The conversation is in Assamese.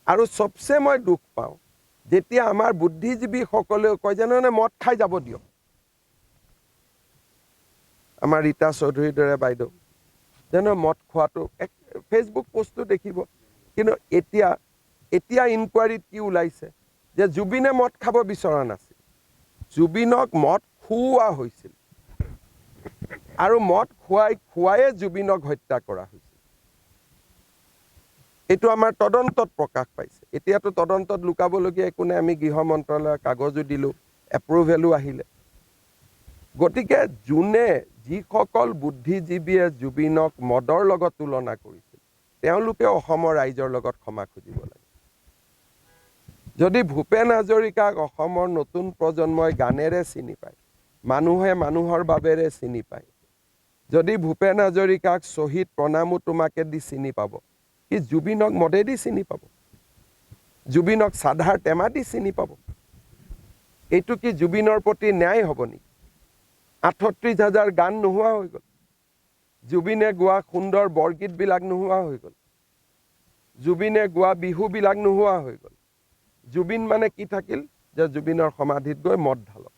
আৰু সবচে মই দুখ পাওঁ যেতিয়া আমাৰ বুদ্ধিজীৱীসকলেও কয় যেনে মদ খাই যাব দিয়ক। আমাৰ ৰীতা চৌধুৰীৰ দৰে বাইদেউ যেন মদ খোৱাটো ফেচবুক পোষ্টটো দেখিব। কিন্তু এতিয়া ইনকুৱাৰীত কি ওলাইছে যে জুবিনে মদ খাব বিচৰা নাছিল, জুবিনক মদ খুওৱা হৈছিল আৰু মদ খুৱাইয়ে জুবিনক হত্যা কৰা হৈছিল। এইটো আমাৰ তদন্তত প্ৰকাশ পাইছে। এতিয়াতো তদন্তত লুকাবলগীয়া একো নাই, আমি গৃহ মন্ত্ৰালয়ৰ কাগজো দিলোঁ, এপ্ৰুভেলো আহিলে। গতিকে যিসকল বুদ্ধিজীৱীয়ে জুবিনক মদৰ লগত তুলনা কৰিছিল তেওঁলোকে অসমৰ ৰাইজৰ লগত ক্ষমা খুজিব লাগে। যদি ভূপেন হাজৰিকাক অসমৰ নতুন প্ৰজন্মই গানেৰে চিনি পায়, মানুহে মানুহৰ বাবেৰে চিনি পায়, যদি ভূপেন হাজৰিকাক শ্বহীদ প্ৰণামো তোমাকে দি চিনি পাব, কি জুবিনক মদেদি চিনি পাব? জুবিনক চাধাৰ টেমা দি চিনি পাব? এইটো কি জুবিনৰ প্ৰতি ন্যায় হ'ব নেকি? 38,000 গান নোহোৱা হৈ গ'ল, জুবিনে গোৱা সুন্দৰ বৰগীতবিলাক নোহোৱা হৈ গ'ল, জুবিনে গোৱা বিহুবিলাক নোহোৱা হৈ গ'ল। জুবিন মানে কি থাকিল যে জুবিনৰ সমাধিত গৈ মদ ঢালক।